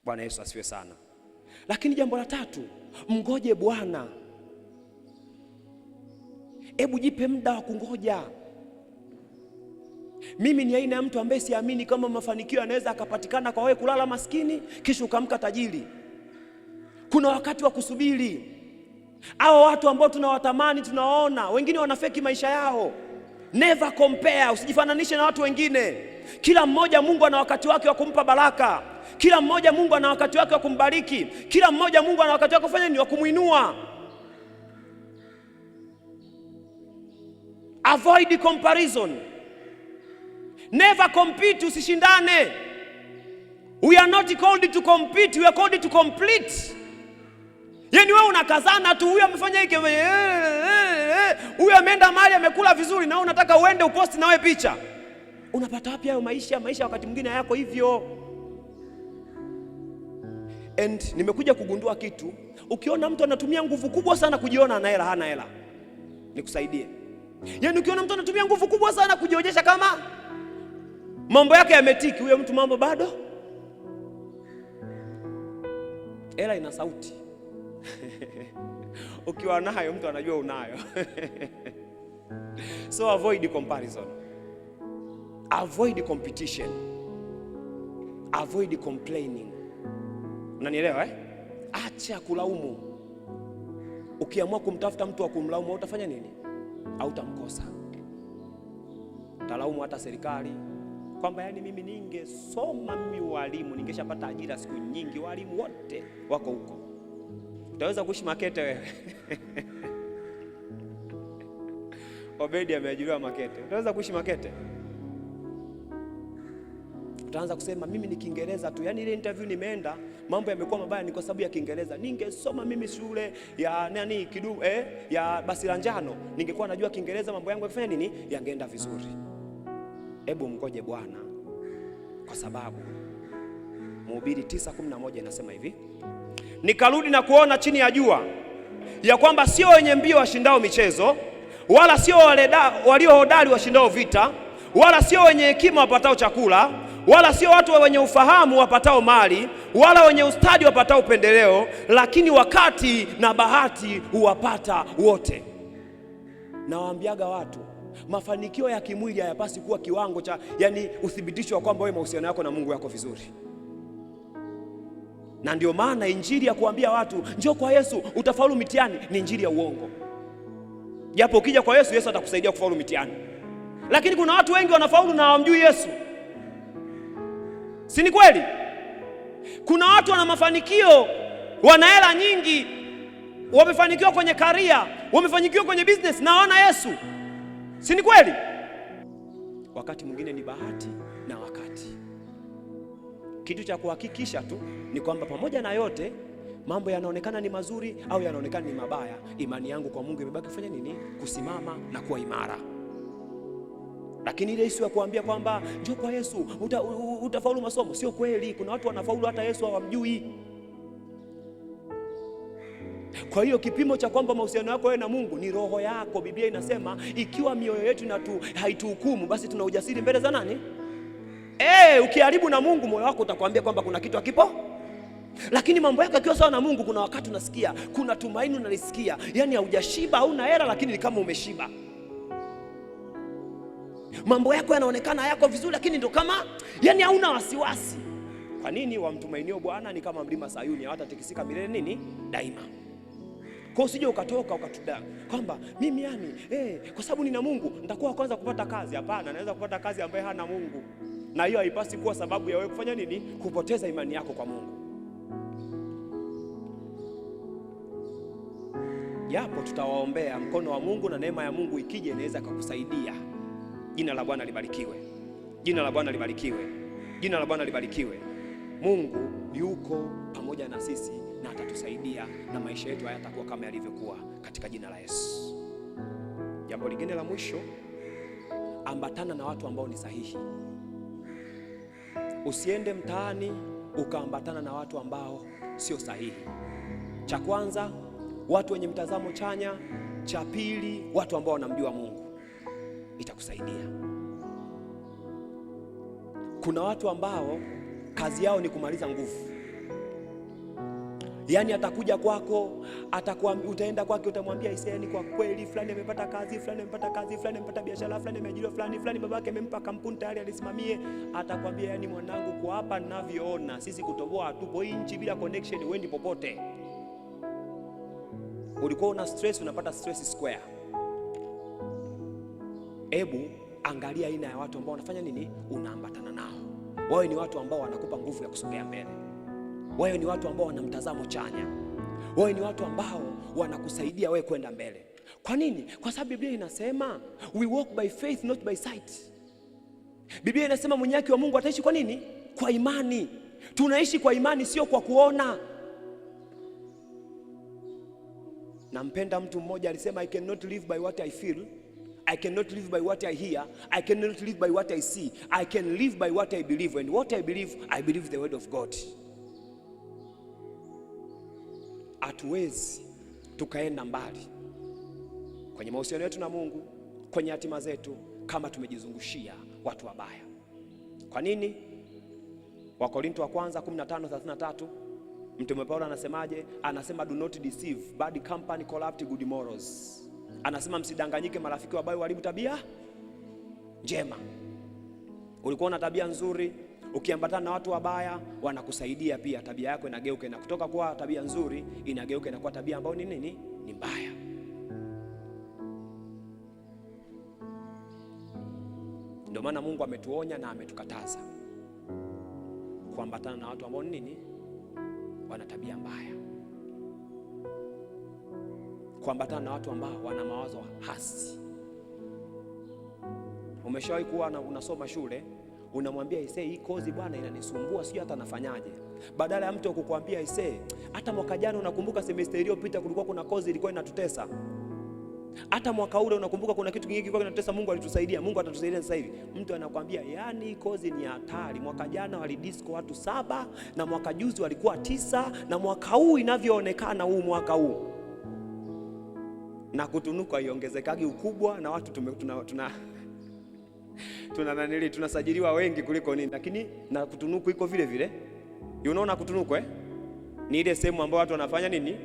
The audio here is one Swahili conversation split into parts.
Bwana Yesu asifiwe sana. Lakini jambo la tatu, mngoje Bwana. Hebu jipe muda wa kungoja. Mimi ni aina ya mtu ambaye siamini kama mafanikio yanaweza akapatikana kwa wewe kulala maskini kisha ukamka tajiri. Kuna wakati wa kusubiri. Hao watu ambao tunawatamani, tunawaona, wengine wanafeki maisha yao. Never compare, usijifananishe na watu wengine. Kila mmoja Mungu ana wakati wake wa kumpa baraka. Kila mmoja Mungu ana wakati wake wa kumbariki. Kila mmoja Mungu ana wakati wake wa kufanya nini? Wa kumuinua. Avoid comparison. Never compete, usishindane. We are not called to compete, we are called to complete. Yaani wewe unakazana tu, huyu amefanya hiki, huyu ameenda mahali amekula vizuri, na unataka uende uposti na wewe picha. Unapata wapi hayo maisha? Maisha wakati mwingine hayako hivyo. And nimekuja kugundua kitu. Ukiona mtu anatumia nguvu kubwa sana kujiona ana hela, hana hela, nikusaidie. Yaani ukiona mtu anatumia nguvu kubwa sana kujionyesha kama mambo yake yametiki, huyo mtu mambo bado. Hela ina sauti. Ukiwa nayo mtu anajua unayo. So avoid comparison. Avoid competition. Avoid complaining. Unanielewa eh? Acha kulaumu. Ukiamua kumtafuta mtu wa kumlaumu, utafanya nini? Au utamkosa. Utalaumu hata serikali kwamba yani mimi ningesoma mimi walimu ningeshapata ajira siku nyingi, walimu wote wako huko. Utaweza kuishi Makete wewe? Obedi ameajiriwa Makete. Utaweza kuishi Makete? Utaanza kusema mimi ni Kiingereza tu. Yaani ile interview nimeenda, mambo yamekuwa mabaya ni kwa sababu ya Kiingereza. Ningesoma mimi shule ya nani ya Basilanjano, ningekuwa najua Kiingereza, mambo yangu yafanya nini? Yangeenda vizuri. Hebu mngoje Bwana, kwa sababu Mhubiri 9:11 inasema hivi: nikarudi na kuona chini ya jua ya kwamba sio wenye mbio washindao michezo, wala sio walio hodari washindao vita, wala sio wenye hekima wapatao chakula, wala sio watu wenye ufahamu wapatao mali, wala wenye ustadi wapatao upendeleo, lakini wakati na bahati huwapata wote. Nawaambiaga watu, mafanikio ya kimwili hayapasi kuwa kiwango cha, yani uthibitisho wa kwamba wewe mahusiano yako na Mungu yako vizuri. Na ndio maana injili ya kuambia watu njoo kwa Yesu utafaulu mitihani ni injili ya uongo. Japo ukija kwa Yesu, Yesu atakusaidia kufaulu mitihani. Lakini kuna watu wengi wanafaulu na hawamjui Yesu. Si ni kweli? Kuna watu wana mafanikio, wana hela nyingi, wamefanikiwa kwenye career, wamefanikiwa kwenye business na wana Yesu. Si ni kweli? Wakati mwingine ni bahati na wakati. Kitu cha kuhakikisha tu ni kwamba pamoja na yote mambo yanaonekana ni mazuri au yanaonekana ni mabaya, imani yangu kwa Mungu imebaki kufanya nini? Kusimama na kuwa imara. Lakini ile Yesu ya kuambia kwamba njoo kwa Yesu utafaulu masomo, sio kweli. Kuna watu wanafaulu hata Yesu hawamjui. Kwa hiyo kipimo cha kwamba mahusiano yako wewe na Mungu ni roho yako. Biblia inasema ikiwa mioyo yetu haituhukumu, basi tuna ujasiri mbele za nani? Ukiharibu na Mungu, moyo wako utakwambia kwamba kuna kitu hakipo. Lakini mambo yako yakiwa sawa na Mungu, kuna wakati unasikia, kuna tumaini unalisikia. Yaani haujashiba, hauna hela, lakini ni kama umeshiba. Mambo yako yanaonekana hayako vizuri, lakini ndio kama yani hauna wasiwasi. Kwa nini? Wamtumainio Bwana ni kama mlima Sayuni, hawatatikisika milele nini? Daima. Kwa usije ukatoka ukatuda kwamba mimi yani kwa sababu nina Mungu nitakuwa kwanza kupata kazi. Hapana, naweza kupata kazi ambaye hana Mungu. Na hiyo haipasi kuwa sababu ya wewe kufanya nini? Kupoteza imani yako kwa Mungu. Japo tutawaombea, mkono wa Mungu na neema ya Mungu ikija inaweza kukusaidia. Jina la Bwana libarikiwe. Jina la Bwana libarikiwe. Jina la Bwana libarikiwe. Mungu yuko pamoja na sisi na atatusaidia, na maisha yetu hayatakuwa kama yalivyokuwa, katika jina la Yesu. Jambo lingine la mwisho, ambatana na watu ambao ni sahihi. Usiende mtaani ukaambatana na watu ambao sio sahihi. Cha kwanza, watu wenye mtazamo chanya. Cha pili, watu ambao wanamjua Mungu. Itakusaidia. Kuna watu ambao kazi yao ni kumaliza nguvu. Yaani atakuja kwako, utaenda kwake, utamwambia Iseni, kwa kweli fulani amepata kazi, fulani amepata kazi, fulani amepata biashara, fulani ameajiriwa, fulani babake amempa kampuni tayari alisimamie. Atakwambia, yaani mwanangu, kwa hapa ninavyoona sisi kutoboa hatupo, hii nchi bila connection wendi popote. Ulikuwa una stress, unapata stress square. Hebu angalia aina ya watu ambao wanafanya nini, unaambatana nao. Wao ni watu ambao wanakupa nguvu ya kusogea mbele. Wao ni watu ambao wana mtazamo chanya. Wao ni watu ambao wanakusaidia wewe kwenda mbele. Kwa nini? Kwa sababu Biblia inasema we walk by faith not by sight. Biblia inasema mwenye haki wa Mungu ataishi kwa nini? Kwa imani. Tunaishi kwa imani, sio kwa kuona. Nampenda mtu mmoja alisema, I cannot live by what I feel, I cannot live by what I hear, I cannot live by what I see, I can live by what I believe, and what I believe the word of God. Hatuwezi tukaenda mbali kwenye mahusiano yetu na Mungu, kwenye hatima zetu, kama tumejizungushia watu wabaya. Kwa nini? Wakorintho wa kwanza 15:33 Mtume Paulo anasemaje? Anasema, do not deceive, bad company corrupt good morals. Anasema msidanganyike, marafiki wabaya waharibu tabia njema. Ulikuwa na tabia nzuri, ukiambatana na watu wabaya wanakusaidia pia tabia yako inageuka, na kutoka kwa tabia nzuri inageuka na kuwa tabia ambayo ni nini? Ni mbaya. Ndio maana Mungu ametuonya na ametukataza kuambatana na watu ambao ni nini? Wana tabia mbaya. Kuambatana na watu ambao wana mawazo hasi. Umeshawahi kuwa unasoma shule, unamwambia Isee, hii kozi bwana inanisumbua, sio hata nafanyaje. Badala ya mtu kukuambia Isee, hata mwaka jana unakumbuka semester iliyopita kulikuwa kuna kozi ilikuwa inatutesa. Hata mwaka ule unakumbuka kuna kitu kingine kilikuwa kinatutesa, Mungu alitusaidia, Mungu atatusaidia sasa hivi. Mtu anakuambia, yani kozi ni hatari. Mwaka jana walidisco watu 7 na mwaka juzi walikuwa 9 na mwaka huu inavyoonekana huu mwaka huu. Na kutunuka iongezekagi ukubwa na watu tunasajiliwa wengi kuliko nini, lakini na kutunuku iko vile vile. Unaona kutunuku ni ile sehemu ambayo watu wanafanya nini?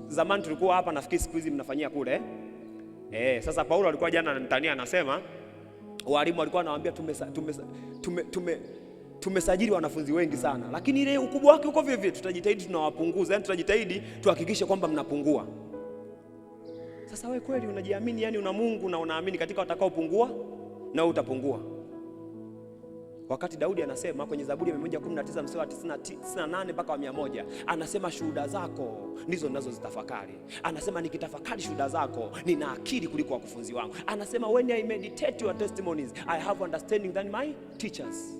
Zamani tulikuwa hapa, nafikiri siku hizi mnafanyia kule. Sasa Paulo alikuwa jana ananitania, anasema walimu walikuwa wanawaambia tumesajili wanafunzi wengi sana, lakini ile ukubwa wake uko vile vile. Tutajitahidi tunawapunguza, yani tutajitahidi tuhakikishe kwamba mnapungua. Sasa wewe kweli unajiamini, yani una Mungu na unaamini katika watakaopungua na utapungua. Wakati Daudi anasema kwenye Zaburi ya 119 mstari wa 98 mpaka 100, anasema shuhuda zako ndizo ninazozitafakari. Anasema nikitafakari shuhuda zako nina akili kuliko wakufunzi wangu. Anasema when I meditate your testimonies I have understanding than my teachers.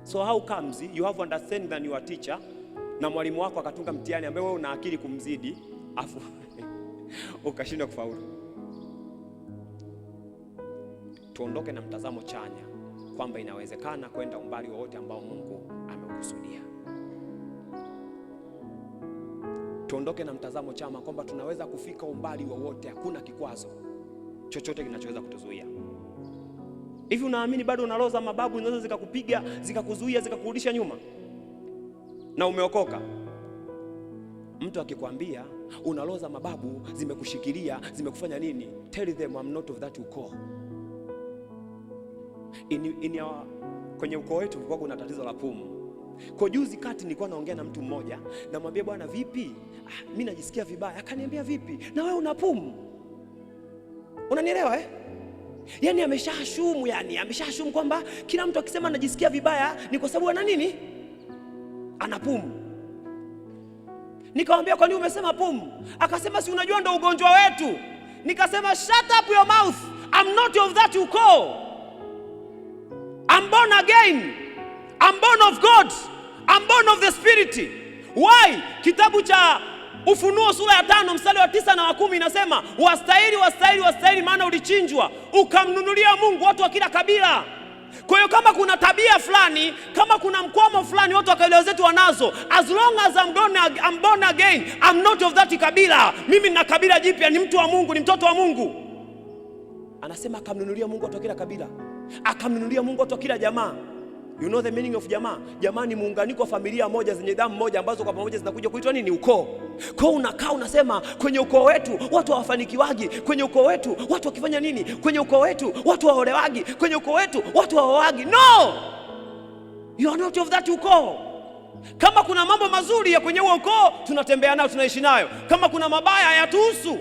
So how comes you have understanding than your teacher, na mwalimu wako akatunga mtihani ambaye wewe una akili kumzidi afu ukashindwa kufaulu? Tuondoke na mtazamo chanya kwamba inawezekana kwenda umbali wowote ambao Mungu amekusudia. Tuondoke na mtazamo chanya kwamba tunaweza kufika umbali wowote, hakuna kikwazo chochote kinachoweza kutuzuia. Hivi unaamini bado unaloza mababu zinaweza zikakupiga, zikakuzuia, zikakurudisha nyuma na umeokoka? Mtu akikwambia unaloza mababu zimekushikilia, zimekufanya nini, tell them I'm not of that ukoo. Kwenye ukoo wetu kulikuwa kuna tatizo la pumu. Kwa juzi kati nilikuwa naongea na mtu mmoja, namwambia bwana vipi? Mimi najisikia vibaya. Akaniambia vipi? Na wewe una pumu? Unanielewa Yaani ameshashumu kwamba kila mtu akisema anajisikia vibaya ni kwa sababu ana nini? Ana pumu. Nikamwambia kwa nini umesema pumu? Akasema si unajua ndo ugonjwa wetu. Nikasema shut up your mouth. I'm not of that ukoo. I'm born again. I'm born of God. I'm born of the Spirit. Why? Kitabu cha Ufunuo sura ya 5 mstari wa 9 na wa 10 inasema wastahili maana ulichinjwa ukamnunulia Mungu watu wa kila kabila. Kwa hiyo kama kuna tabia fulani, kama kuna mkwamo fulani watu wa kabila zetu wanazo, as long as I'm born again, I'm not of that kabila. Mimi nina kabila jipya, ni mtu wa Mungu, ni mtoto wa Mungu. Anasema akamnunulia Mungu watu wa kila kabila, akamnunulia Mungu watu wa kila jamaa. You know the meaning of jamaa? Jamaa ni muunganiko wa familia moja zenye damu moja ambazo kwa pamoja zinakuja kuitwa nini? Ukoo. Kwa unakaa unasema kwenye ukoo wetu watu hawafanikiwagi, kwenye ukoo wetu watu wakifanya nini, kwenye ukoo wetu watu waolewagi, kwenye ukoo wetu watu hawaoagi. No! You are not of that ukoo. Kama kuna mambo mazuri ya kwenye huo ukoo, tunatembea nayo, tunaishi nayo. Kama kuna mabaya hayatuhusu.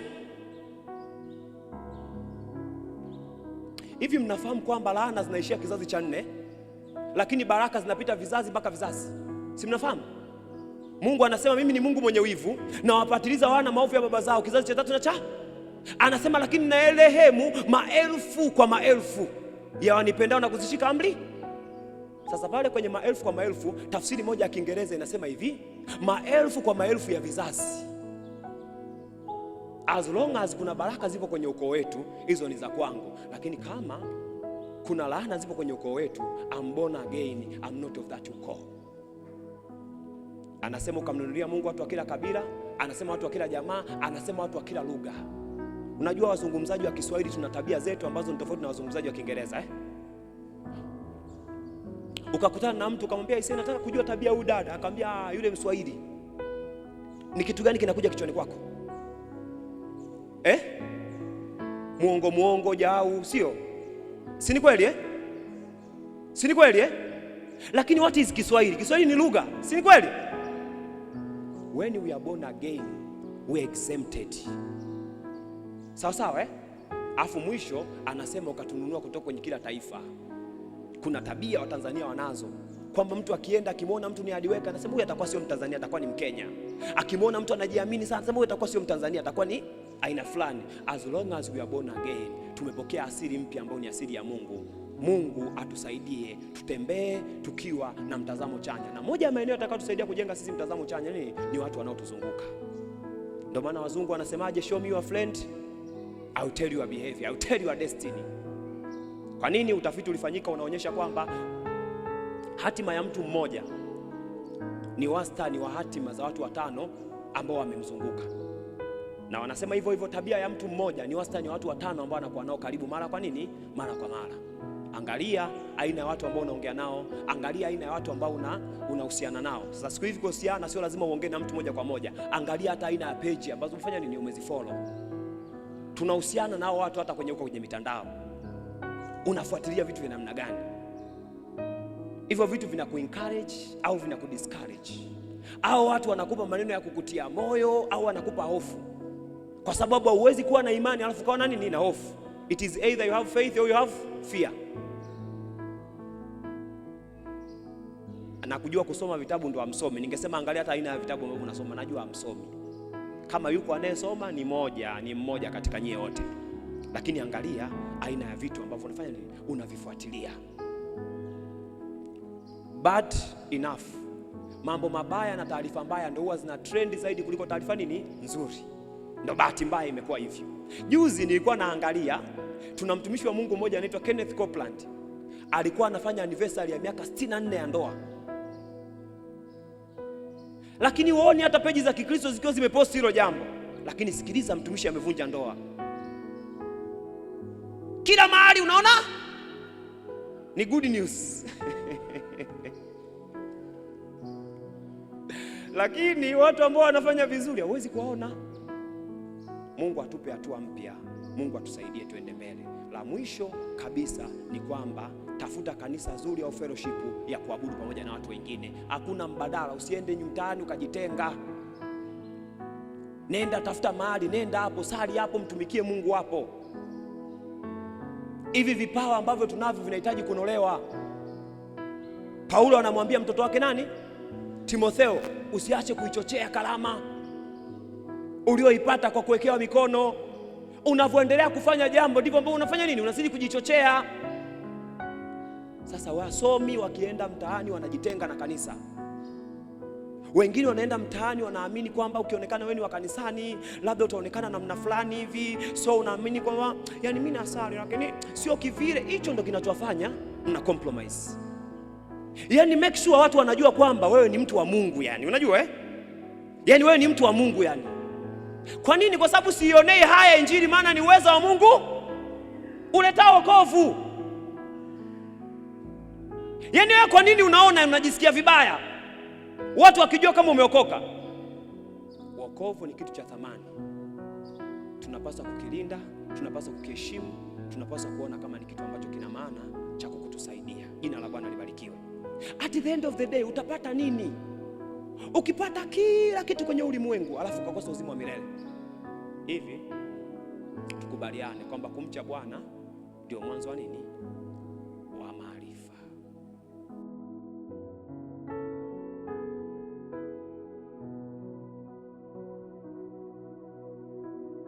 Hivi mnafahamu kwamba laana zinaishia kizazi cha 4, lakini baraka zinapita vizazi mpaka vizazi? Si mnafahamu? Mungu anasema mimi ni Mungu mwenye wivu na wapatiliza wana maovu ya baba zao kizazi cha 3 na cha. Anasema lakini naelehemu maelfu kwa maelfu ya wanipendao na kuzishika amri. Sasa pale kwenye maelfu kwa maelfu, tafsiri moja ya Kiingereza inasema hivi, maelfu kwa maelfu ya vizazi. As long as kuna baraka zipo kwenye ukoo wetu, hizo ni za kwangu. Lakini kama kuna laana zipo kwenye ukoo wetu, I'm born again, I'm not of that ukoo. Anasema ukamnunulia Mungu watu wa kila kabila, anasema watu wa kila jamaa, anasema watu wa kila lugha. Unajua wazungumzaji wa Kiswahili tuna tabia zetu ambazo ni tofauti na wazungumzaji wa Kiingereza Ukakutana na mtu ukamwambia isi nataka kujua tabia huyu dada, akamwambia yule Mswahili. Ni kitu gani kinakuja kichwani kwako? Muongo jau, sio? Si ni kweli Si ni kweli Lakini what is Kiswahili? Kiswahili ni lugha, si ni kweli? When we are born again, we are exempted. Sawa sawa Afu mwisho anasema ukatununua kutoka kwenye kila taifa. Kuna tabia wa Tanzania wanazo kwamba mtu akienda akimwona mtu ni adiweka anasema huyu atakuwa sio Mtanzania, atakuwa ni Mkenya. Akimwona mtu anajiamini sana anasema huyu atakuwa sio Mtanzania, atakuwa ni aina fulani. As long as we are born again, tumepokea asili mpya ambayo ni asili ya Mungu. Mungu atusaidie tutembee tukiwa na mtazamo chanya. Na moja ya maeneo atakayotusaidia kujenga sisi mtazamo chanya ni watu wanaotuzunguka. Ndio maana wazungu wanasemaje, show me your friend, I will tell you your behavior, I will tell you your destiny. Kwa nini? Utafiti ulifanyika unaonyesha kwamba hatima ya mtu mmoja ni wastani wa hatima za watu 5 ambao wamemzunguka. Na wanasema hivyo hivyo tabia ya mtu mmoja ni wastani wa watu 5 ambao anakuwa nao karibu mara kwa nini? Mara kwa mara. Angalia aina ya watu ambao unaongea nao, angalia aina ya watu ambao unahusiana nao. Sasa siku hizi kuhusiana sio lazima uongee na mtu moja kwa moja. Angalia hata aina ya page ambazo umefanya nini, umezifollow. Tunahusiana nao watu hata kwenye mitandao. Unafuatilia vitu vya namna gani? Hivyo vitu vinakuencourage au vinakudiscourage? Au watu wanakupa maneno ya kukutia moyo au wanakupa hofu? Kwa sababu huwezi kuwa na imani alafu kaona nini na hofu. It is either you have faith or you have fear. Na kujua kusoma vitabu ndo amsomi. Ningesema angalia hata aina ya vitabu ambavyo unasoma, najua amsomi. Kama yuko anayesoma ni mmoja katika nyie wote. Lakini angalia aina ya vitu ambavyo unafanya nini, unavifuatilia. Bad enough. Mambo mabaya na taarifa mbaya ndio huwa zina trend zaidi kuliko taarifa nini nzuri. Ndio bahati mbaya imekuwa hivyo. Juzi nilikuwa naangalia, tuna mtumishi wa Mungu mmoja anaitwa Kenneth Copeland. Alikuwa anafanya anniversary ya miaka 64 ya ndoa. Lakini uone hata peji za Kikristo zikiwa zimepost hilo jambo. Lakini sikiliza, mtumishi amevunja ndoa. Kila mahali unaona ni good news. Lakini watu ambao wanafanya vizuri hauwezi kuwaona. Mungu atupe hatua mpya. Mungu atusaidie tuende mbele. La mwisho kabisa ni kwamba tafuta kanisa zuri au fellowship ya kuabudu pamoja na watu wengine. Hakuna mbadala. Usiende mtaani ukajitenga. Nenda tafuta mahali, nenda hapo, sali hapo, mtumikie Mungu hapo. Hivi vipawa ambavyo tunavyo vinahitaji kunolewa. Paulo anamwambia mtoto wake nani? Timotheo, usiache kuichochea kalama ulioipata kwa kuwekewa mikono. Unavyoendelea kufanya jambo ndivyo ambavyo unafanya nini? Unazidi kujichochea. Sasa wasomi wakienda mtaani wanajitenga na kanisa. Wengine wanaenda mtaani wanaamini kwamba ukionekana wewe ni wa kanisani labda utaonekana namna fulani hivi, so unaamini kwamba yani mimi nasali lakini sio kivile. Hicho ndio kinachowafanya mna compromise. Yani make sure watu wanajua kwamba wewe ni mtu wa Mungu yani. Unajua yani wewe ni mtu wa Mungu yani. Kwa nini? Kwa sababu sionei haya injili, maana ni uwezo wa Mungu uletao wokovu. Yaani wewe kwa nini unaona unajisikia vibaya watu wakijua kama umeokoka? Wokovu ni kitu cha thamani, tunapaswa kukilinda, tunapaswa kukiheshimu, tunapaswa kuona kama ni kitu ambacho kina maana cha kukutusaidia. Jina la Bwana libarikiwe. At the end of the day utapata nini ukipata kila kitu kwenye ulimwengu alafu ukakosa uzima wa milele? Hivi tukubaliane kwamba kumcha Bwana ndio mwanzo wa nini?